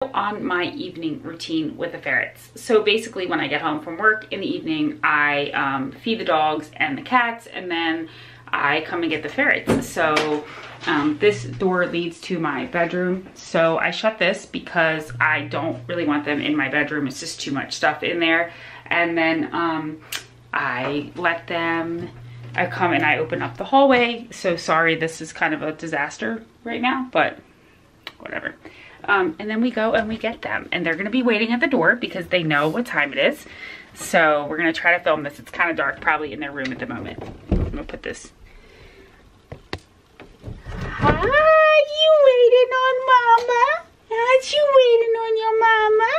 On my evening routine with the ferrets. So basically when I get home from work in the evening, I feed the dogs and the cats, and then I come and get the ferrets. So this door leads to my bedroom. So I shut this because I don't really want them in my bedroom. It's just too much stuff in there. And then I let them, I come and I open up the hallway. So sorry, this is kind of a disaster right now, but whatever. And then we go and we get them, and they're gonna be waiting at the door because they know what time it is. So we're gonna try to film this. It's kind of dark probably in their room at the moment. I'm gonna put this. Hi, you waiting on mama? Aren't you waiting on your mama?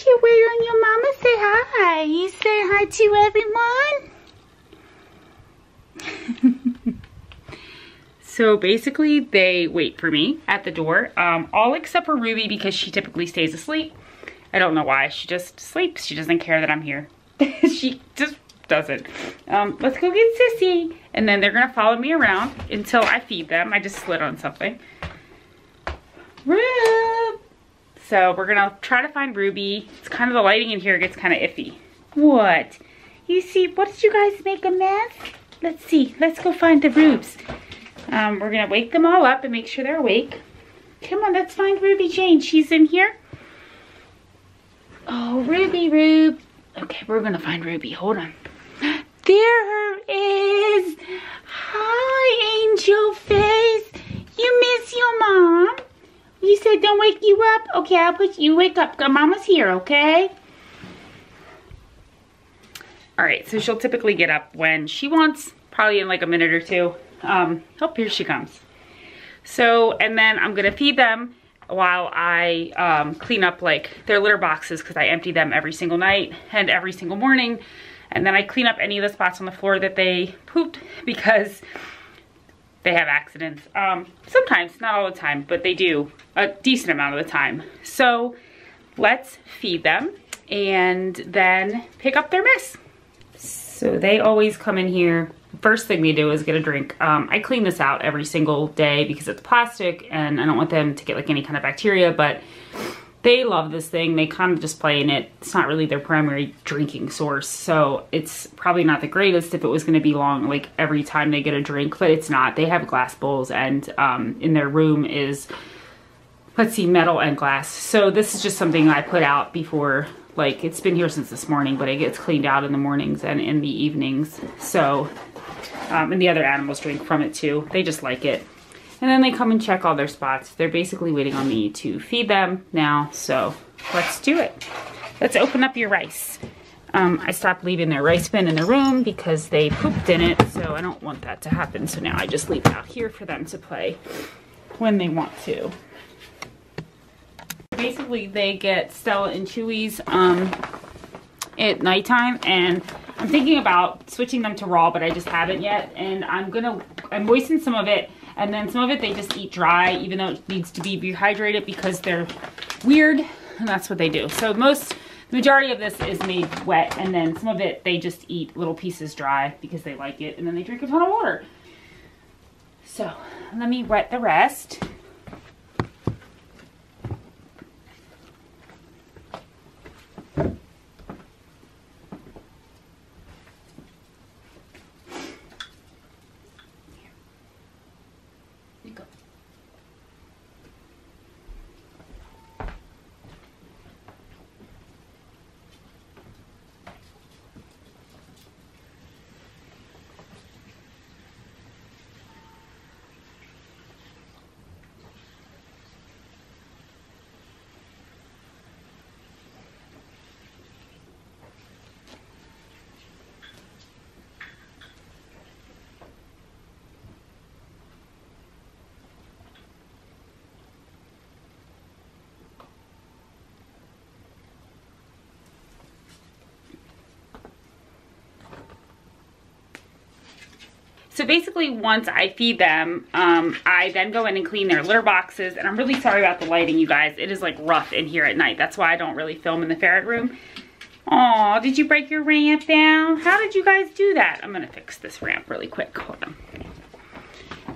You wait on your mama? Say hi. You say hi to everyone? So basically they wait for me at the door, all except for Ruby because she typically stays asleep. I don't know why, she just sleeps. She doesn't care that I'm here. She just doesn't. Let's go get Sissy. And then they're gonna follow me around until I feed them. I just slid on something. Rube! So we're gonna try to find Ruby. It's kind of, the lighting in here gets kind of iffy. What? You see, what did you guys make a mess? Let's see, let's go find the Rubes. We're gonna wake them all up and make sure they're awake. Come on, let's find Ruby Jane. She's in here. Oh, Ruby Rube. Okay, we're gonna find Ruby. Hold on. There her is. Hi, angel face. You miss your mom? You said don't wake you up? Okay, I'll put you, wake up. Mama's here, okay? All right, so she'll typically get up when she wants, probably in like a minute or two. Oh, here she comes. So, and then I'm gonna feed them while I clean up like their litter boxes, because I empty them every single night and every single morning. And then I clean up any of the spots on the floor that they pooped, because they have accidents. Sometimes, not all the time, but they do a decent amount of the time. So let's feed them and then pick up their mess. So they always come in here. First thing they do is get a drink. I clean this out every single day because it's plastic and I don't want them to get like any kind of bacteria, but they love this thing. They kind of just play in it. It's not really their primary drinking source. So it's probably not the greatest if it was gonna be long, like every time they get a drink, but it's not. They have glass bowls, and in their room is, let's see, metal and glass. So this is just something I put out before, like it's been here since this morning, but it gets cleaned out in the mornings and in the evenings. So, and the other animals drink from it too. They just like it. And then they come and check all their spots. They're basically waiting on me to feed them now. So let's do it. Let's open up your rice. I stopped leaving their rice bin in the room because they pooped in it. So I don't want that to happen. So now I just leave it out here for them to play when they want to. Basically they get Stella and Chewy's at nighttime, and I'm thinking about switching them to raw, but I just haven't yet. And I moisten some of it, and then some of it they just eat dry, even though it needs to be rehydrated because they're weird, and that's what they do. So the majority of this is made wet, and then some of it they just eat little pieces dry because they like it, and then they drink a ton of water. So let me wet the rest. So basically once I feed them, I then go in and clean their litter boxes. And I'm really sorry about the lighting, you guys. It is like rough in here at night. That's why I don't really film in the ferret room. Aw, did you break your ramp down? How did you guys do that? I'm gonna fix this ramp really quick, hold on.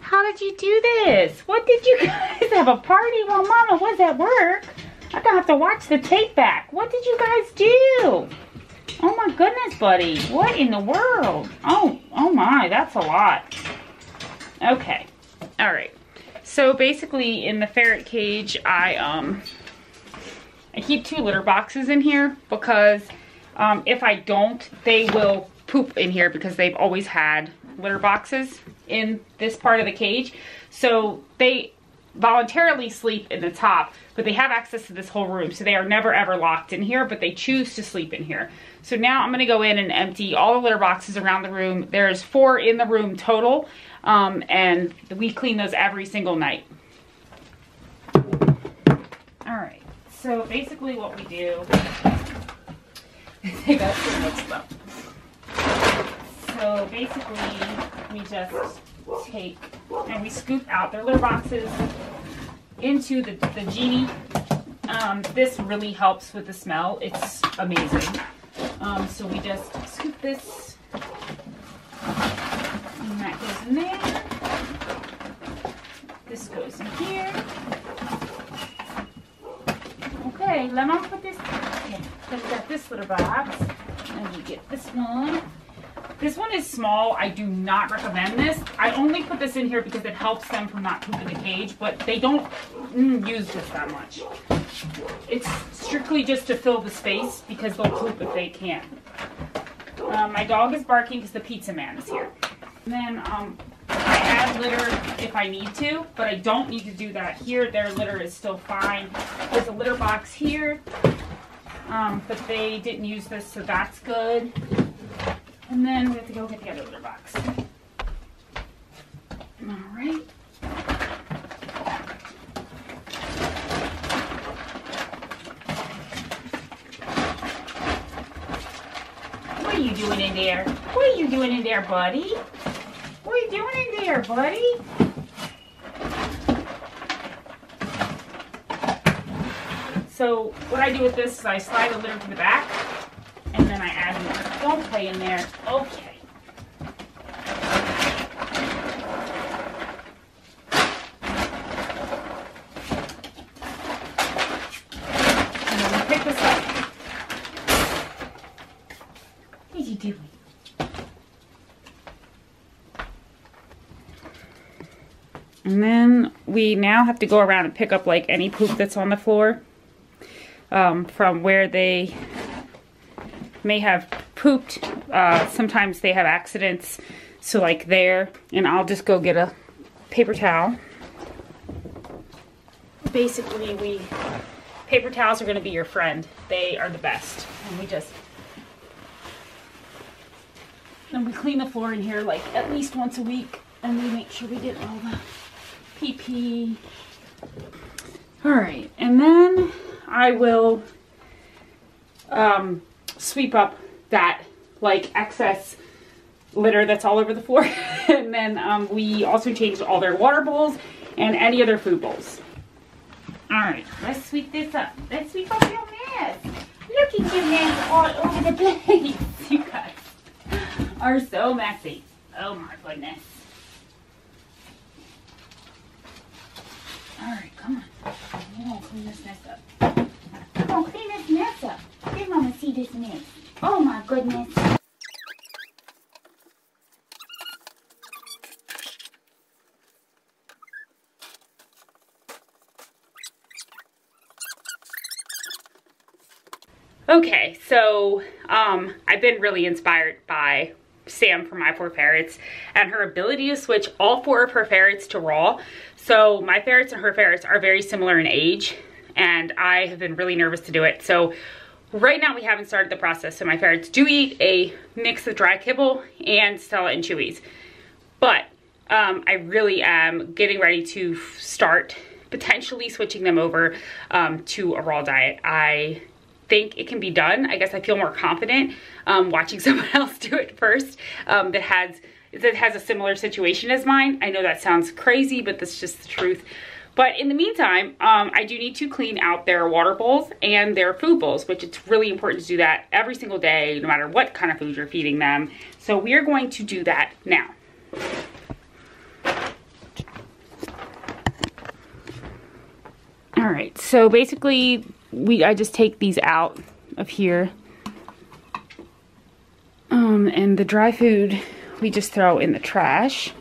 How did you do this? What did you guys have a party while Mama was at work? gonna have to watch the tape back. What did you guys do? Oh my goodness, buddy. What in the world? Oh my, that's a lot. Okay. All right. So basically in the ferret cage, I keep 2 litter boxes in here because if I don't, they will poop in here because they've always had litter boxes in this part of the cage. So they voluntarily sleep in the top, but they have access to this whole room. So they are never ever locked in here, but they choose to sleep in here. So now I'm gonna go in and empty all the litter boxes around the room. There's 4 in the room total, and we clean those every single night. All right, so basically what we do, they got so much stuff. So basically we just take and we scoop out their litter boxes into the genie. This really helps with the smell. It's amazing. So we just scoop this, and that goes in there. This goes in here. Okay, let me put this. Okay, let's get this litter box, and we get this one. This one is small. I do not recommend this. I only put this in here because it helps them from not pooping the cage, but they don't use this that much. It's strictly just to fill the space because they'll poop if they can. My dog is barking because the pizza man is here. And then I add litter if I need to, but I don't need to do that here. Their litter is still fine. There's a litter box here, but they didn't use this, so that's good. And then we have to go get the other litter box. All right. What are you doing in there? What are you doing in there, buddy? What are you doing in there, buddy? So what I do with this is I slide the litter to the back, and then I add more. Don't play in there. Okay. And then we pick this up. What are you doing? And then we now have to go around and pick up like any poop that's on the floor from where they may have pooped. Sometimes they have accidents, so like there, and I'll just go get a paper towel. Basically, paper towels are going to be your friend. They are the best. And we clean the floor in here like at least once a week, and we make sure we get all the pee. All right, and then I will sweep up that like excess litter that's all over the floor. And then we also changed all their water bowls and any other food bowls. All right, let's sweep this up. Let's sweep up your mess. Look at your mess all over the place. You guys are so messy. Oh my goodness. All right, come on. We're gonna clean this mess up. We're gonna clean this mess up. Let Mama see this mess. Oh my goodness. Okay, so I've been really inspired by Sam from My 4 Ferrets and her ability to switch all 4 of her ferrets to raw. So my ferrets and her ferrets are very similar in age, and I have been really nervous to do it. So right now we haven't started the process. So my ferrets do eat a mix of dry kibble and Stella and Chewies. But I really am getting ready to start potentially switching them over to a raw diet. I think it can be done. I guess I feel more confident watching someone else do it first that has a similar situation as mine. I know that sounds crazy, but that's just the truth. But in the meantime, I do need to clean out their water bowls and their food bowls, which it's really important to do that every single day, no matter what kind of food you're feeding them. So we are going to do that now. All right, so basically I just take these out of here. And the dry food we just throw in the trash.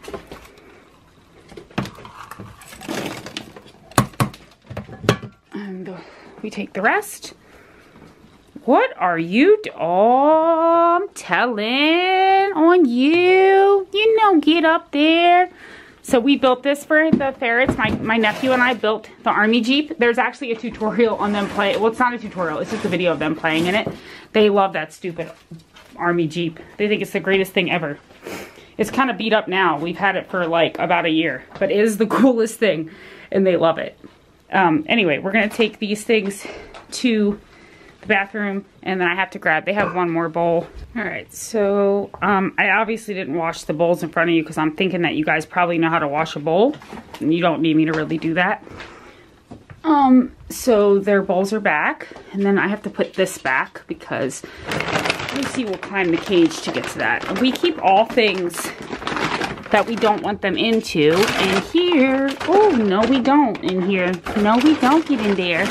And we take the rest. What are you oh, I'm telling on you. You know, get up there. So we built this for the ferrets. My nephew and I built the army Jeep. There's actually a tutorial on them playing. Well, it's not a tutorial. It's just a video of them playing in it. They love that stupid army Jeep. They think it's the greatest thing ever. It's kind of beat up now. We've had it for like about a year. But it is the coolest thing. And they love it. Anyway, we're going to take these things to the bathroom, and then I have to grab, they have one more bowl. All right, so I obviously didn't wash the bowls in front of you because I'm thinking that you guys probably know how to wash a bowl, and you don't need me to really do that. So their bowls are back, and then I have to put this back because Lucy will climb the cage to get to that. And we keep all things that we don't want them into in here. Oh, no we don't in here. No, we don't get in there.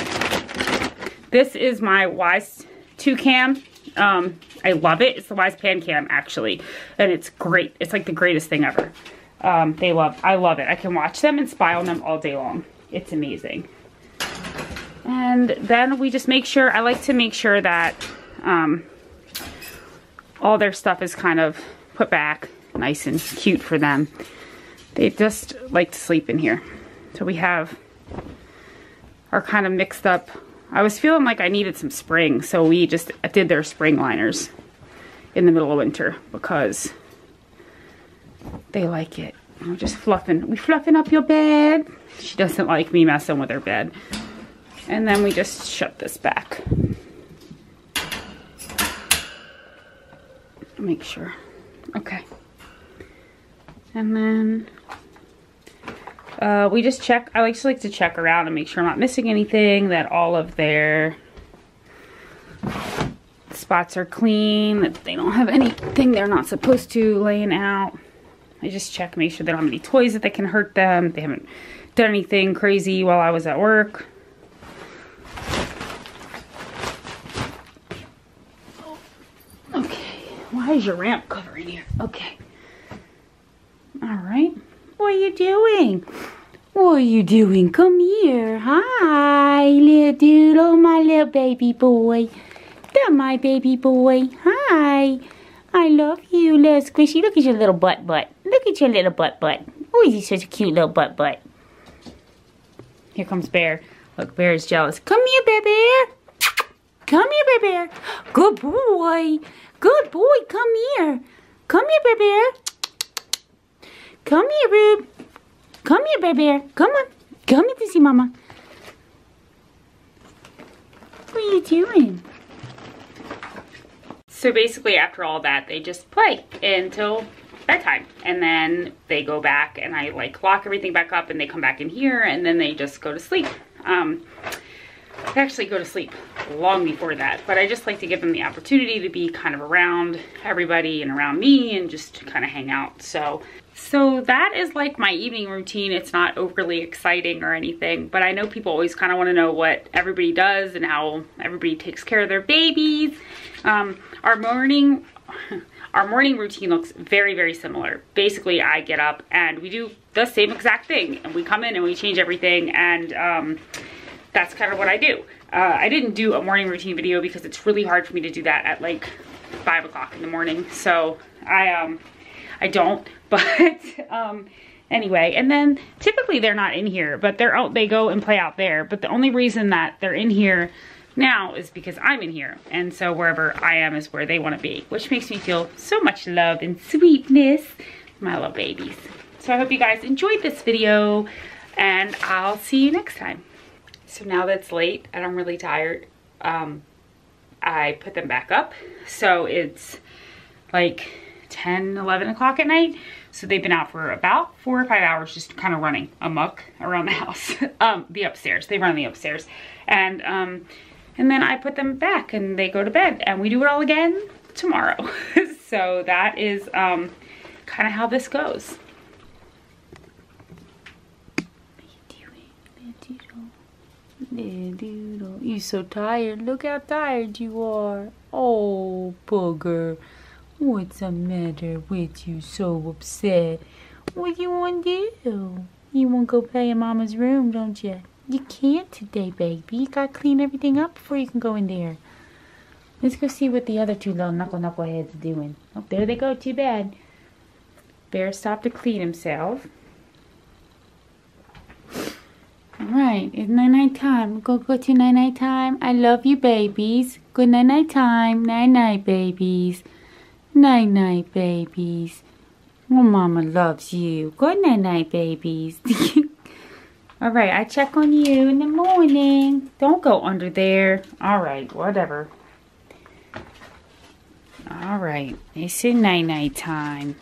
This is my Wise 2 cam. I love it. It's the Wise Pan Cam, actually. And it's great. It's like the greatest thing ever. I love it. I can watch them and spy on them all day long. It's amazing. And then we just make sure, I like to make sure that all their stuff is kind of put back nice and cute for them. They just like to sleep in here. So we have our kind of mixed up. I was feeling like I needed some spring, so we just did their spring liners in the middle of winter because they like it. We're just fluffing up your bed. She doesn't like me messing with her bed. And then we just shut this back. Make sure. Okay. And then we just check. I just like to check around and make sure I'm not missing anything, that all of their spots are clean, that they don't have anything they're not supposed to laying out. I just check, make sure they don't have any toys that can hurt them. They haven't done anything crazy while I was at work. Okay, why is your ramp covering here? Okay. All right. What are you doing? What are you doing? Come here. Hi, little doodle, my little baby boy. That's my baby boy. Hi. I love you, little squishy. Look at your little butt. Look at your little butt. Oh, he's such a cute little butt. Here comes Bear. Look, Bear is jealous. Come here, Bear. Come here, Bear. Good boy. Good boy. Come here. Come here, Bear. Come here, Rube. Come here, Bear. Come on. Come here to see Mama. What are you doing? So basically after all that, they just play until bedtime. And then they go back and I like lock everything back up and they come back in here and then they just go to sleep. They actually go to sleep long before that, but I just like to give them the opportunity to be kind of around everybody and around me and just kind of hang out. So that is like my evening routine. It's not overly exciting or anything, but I know people always kind of want to know what everybody does and how everybody takes care of their babies. Our morning routine looks very, very similar. Basically, I get up and we do the same exact thing, and we come in and we change everything, and that's kind of what I do. I didn't do a morning routine video because it's really hard for me to do that at like 5 o'clock in the morning. So I don't, but anyway, and then typically they're not in here, but they go and play out there. But the only reason that they're in here now is because I'm in here, and so wherever I am is where they want to be, which makes me feel so much love and sweetness, my little babies. So I hope you guys enjoyed this video, and I'll see you next time. So now that it's late and I'm really tired, I put them back up. So it's like 10, 11 o'clock at night. So they've been out for about 4 or 5 hours just kind of running amok around the house. The upstairs, they run the upstairs. And then I put them back and they go to bed, and we do it all again tomorrow. So that is kind of how this goes. Doodle. You so tired. Look how tired you are. Oh, booger. What's the matter with you? So upset. What do you want to do? You want to go play in Mama's room, don't you? You can't today, baby. You got to clean everything up before you can go in there. Let's go see what the other two little knuckleheads are doing. Oh, there they go. Too bad. Bear stopped to clean himself. Alright, it's night-night time. Go to night-night time. I love you, babies. Good night-night time. Night-night, babies. Night-night, babies. Oh, Mama loves you. Good night-night, babies. Alright, I check on you in the morning. Don't go under there. Alright, whatever. Alright, it's a night-night time.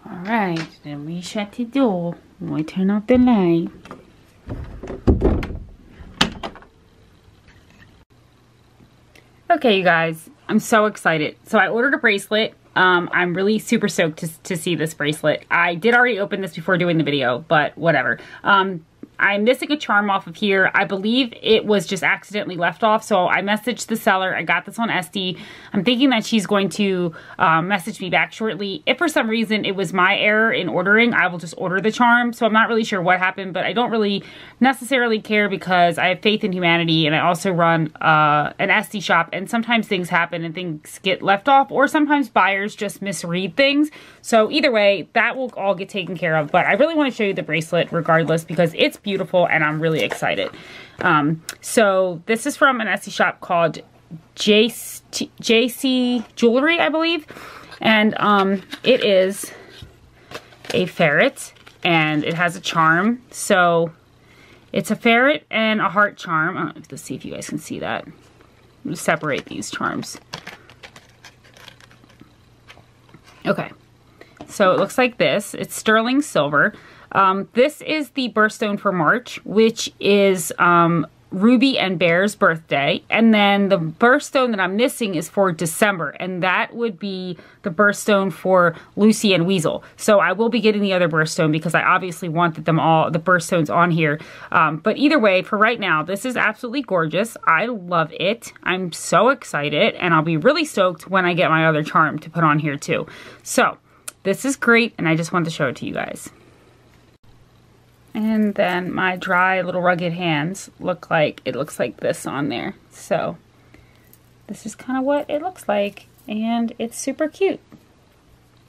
Alright, then we shut the door. We turn off the light. Okay, you guys, I'm so excited. So I ordered a bracelet. I'm really super stoked to see this bracelet. I did already open this before doing the video, but whatever. I'm missing a charm off of here. I believe it was just accidentally left off, so I messaged the seller. I got this on SD. I'm thinking that she's going to message me back shortly. If for some reason it was my error in ordering, I will just order the charm. So I'm not really sure what happened, but I don't really necessarily care because I have faith in humanity, and I also run an SD shop, and sometimes things happen and things get left off, or sometimes buyers just misread things. So either way, that will all get taken care of. But I really want to show you the bracelet regardless because it's beautiful and I'm really excited. So this is from an Etsy shop called JC Jewelry, I believe. And it is a ferret and it has a charm. So it's a ferret and a heart charm. Let's see if you guys can see that. I'm going to separate these charms. Okay. So it looks like this. It's sterling silver. This is the birthstone for March, which is Ruby and Bear's birthday. And then the birthstone that I'm missing is for December. And that would be the birthstone for Lucy and Weasel. So I will be getting the other birthstone because I obviously wanted them all, the birthstones on here. But either way, for right now, this is absolutely gorgeous. I love it. I'm so excited. And I'll be really stoked when I get my other charm to put on here too. So this is great. And I just wanted to show it to you guys. And then my dry little rugged hands looks like this on there. So this is kind of what it looks like, and it's super cute.